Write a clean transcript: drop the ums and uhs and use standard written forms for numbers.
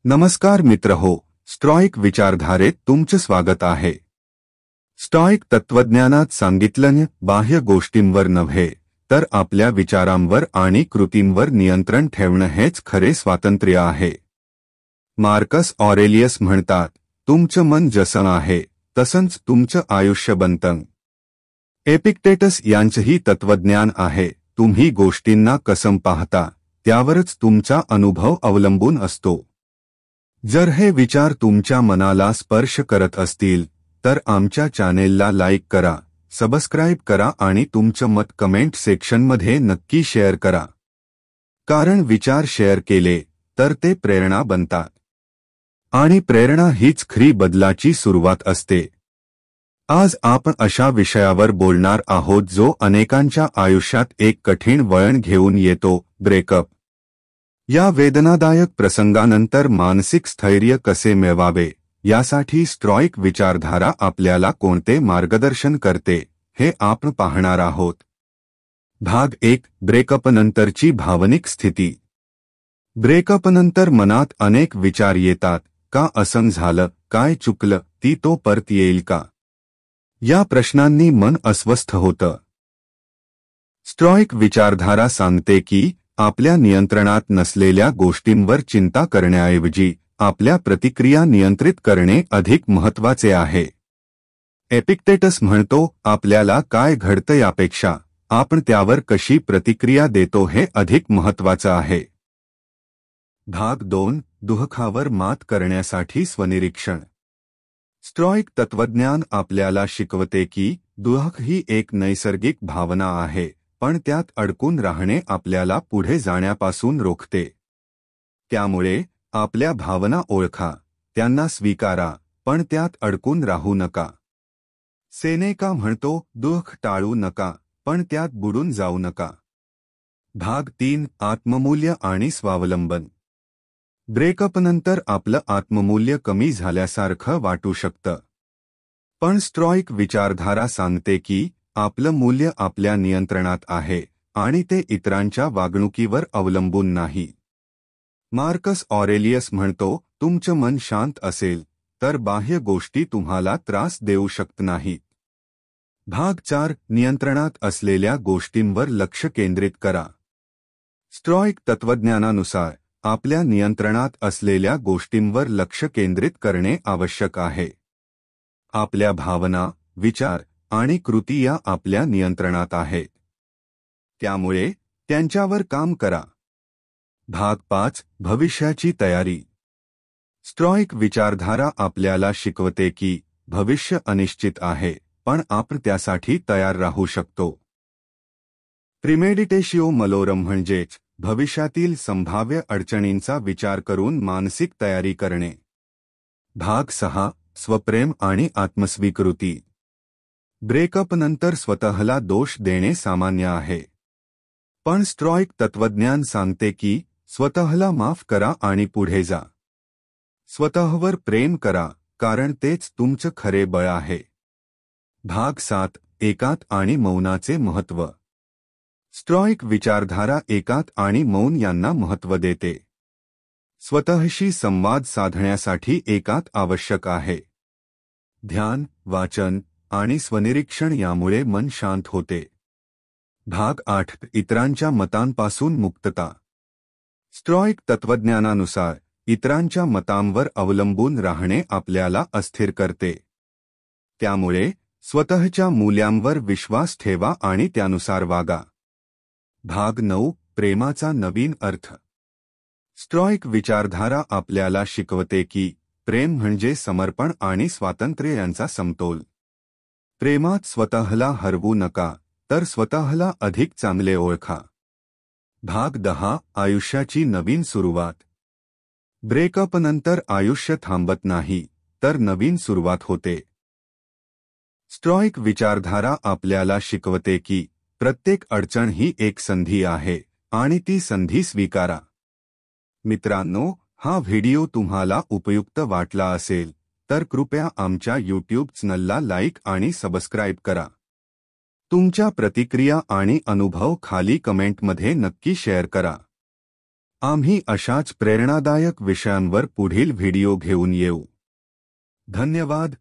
नमस्कार मित्रहो, स्टॉइक विचारधारेत तुमचे स्वागत आहे. स्टॉइक तत्वज्ञानात सांगितलं बाह्य गोष्टींवर नव्हे तर आपल्या विचारांवर आणि कृतींवर नियंत्रण ठेवणं हेच खरे स्वातंत्र्य आहे. मार्कस ऑरेलियस म्हणतात, तुमचं मन जसं आहे तसंच तुमचं आयुष्य बनतं. एपिक्टेटस यांचंही तत्वज्ञान आहे, तुम्ही गोष्टींना कसं पाहता त्यावरच तुमचा अनुभव अवलंबून असतो. जर हे विचार तुमच्या मनाला स्पर्श करत असतील तर आमच्या चॅनेलला लाईक करा, सबस्क्राईब करा आणि तुमचं मत कमेंट सेक्शनमध्ये नक्की शेअर करा. कारण विचार शेअर केले तर ते प्रेरणा बनतात आणि प्रेरणा हीच खरी बदलाची सुरुवात असते. आज आपण अशा विषयावर बोलणार आहोत जो अनेकांच्या आयुष्यात एक कठीण वळण घेऊन येतो, ब्रेकअप. या वेदनादायक प्रसंगानंतर मानसिक स्थैर्य कसे मिळवावे यासाठी स्टॉइक विचारधारा आपल्याला कोणते मार्गदर्शन करते हे आपण पाहणार आहोत. भाग 1. ब्रेकअपनंतरची भावनिक स्थिती. ब्रेकअपनंतर मनात अनेक विचार येतात. का असं झालं, काय चुकलं, ती तो परत येईल का, या प्रश्नांनी मन अस्वस्थ होतं. स्टॉइक विचारधारा सांगते की आपल्या नियंत्रणात नसलेल्या गोष्टींवर चिंता करण्याऐवजी आपल्या प्रतिक्रिया नियंत्रित करणे अधिक महत्त्वाचे आहे. एपिक्टेटस म्हणतो, आपल्याला काय घडतं यापेक्षा आपण त्यावर कशी प्रतिक्रिया देतो हे अधिक महत्त्वाचं आहे. भाग 2. दुःखावर मात करण्यासाठी स्वनिरीक्षण. स्टॉइक तत्वज्ञान आपल्याला शिकवते की दुःख ही एक नैसर्गिक भावना आहे, पण त्यात अडकून राहणे आपल्याला पुढे जाण्यापासून रोखते. त्यामुळे आपल्या भावना ओळखा, त्यांना स्वीकारा, पण त्यात अडकून राहू नका. सेनेका म्हणतो, दुःख टाळू नका, पण त्यात बुडून जाऊ नका. भाग 3. आत्ममूल्य आणि स्वावलंबन. ब्रेकअपनंतर आपलं आत्ममूल्य कमी झाल्यासारखं वाटू शकतं. पण स्टॉइक विचारधारा सांगते की आपलं मूल्य आपल्या नियंत्रणात आहे आणि ते इतरांच्या वागणुकीवर अवलंबून नाही. मार्कस ऑरेलियस म्हणतो, तुमचं मन शांत असेल तर बाह्य गोष्टी तुम्हाला त्रास देऊ शकत नाहीत. भाग 4. नियंत्रणात असलेल्या गोष्टींवर लक्ष केंद्रित करा. स्टॉइक तत्वज्ञानानुसार आपल्या नियंत्रणात असलेल्या गोष्टींवर लक्ष केंद्रित करणे आवश्यक आहे. आपल्या भावना, विचार आणि कृती या आपल्या नियंत्रणात आहेत. त्यामुळे त्यांच्यावर काम करा. भाग 5. भविष्याची तयारी. स्टॉइक विचारधारा आपल्याला शिकवते की भविष्य अनिश्चित आहे, पण आपण त्यासाठी तयार राहू शकतो. प्रिमेडिटेशिओ मलोरम म्हणजेच भविष्यातील संभाव्य अडचणींचा विचार करून मानसिक तयारी करणे. भाग 6. स्वप्रेम आणि आत्मस्वीकृती. ब्रेकअपनंतर स्वतःला दोष देणे सामान्य आहे. पण स्टॉइक तत्वज्ञान सांगते की स्वतःला माफ करा आणि पुढे जा. स्वतःवर प्रेम करा, कारण तेच तुमचं खरे बळ आहे. भाग 7. एकांत आणि मौनाचे महत्त्व. स्टॉइक विचारधारा एकांत आणि मौन यांना महत्त्व देते. स्वतःशी संवाद साधण्यासाठी एकांत आवश्यक आहे. ध्यान, वाचन आणि स्वनिरीक्षण यामुळे मन शांत होते. भाग 8. इतरांच्या मतांपासून मुक्तता. स्टॉइक तत्वज्ञानानुसार इतरांच्या मतांवर अवलंबून राहणे आपल्याला अस्थिर करते. त्यामुळे स्वतःच्या मूल्यांवर विश्वास ठेवा आणि त्यानुसार वागा. भाग 9. प्रेमाचा नवीन अर्थ. स्टॉइक विचारधारा आपल्याला शिकवते की प्रेम म्हणजे समर्पण आणि स्वातंत्र्य यांचा समतोल. प्रेमात स्वतःला हरवू नका, तर स्वतःला अधिक चांगले ओळखा. भाग 10. आयुष्याची नवीन सुरुवात. ब्रेकअपनंतर आयुष्य थांबत नाही, तर नवीन सुरुवात होते. स्टॉइक विचारधारा आपल्याला शिकवते की प्रत्येक अडचण ही एक संधी आहे आणि ती संधी स्वीकारा. मित्रांनो, हा व्हिडिओ तुम्हाला उपयुक्त वाटला असेल तर कृपया आमच्या YouTube चॅनलला लाईक आणि सबस्क्राईब करा. तुमच्या प्रतिक्रिया आणि अनुभव खाली कमेंटमध्ये नक्की शेअर करा. आम्ही अशाच प्रेरणादायक विषयांवर पुढील व्हिडिओ घेऊन येऊ. धन्यवाद.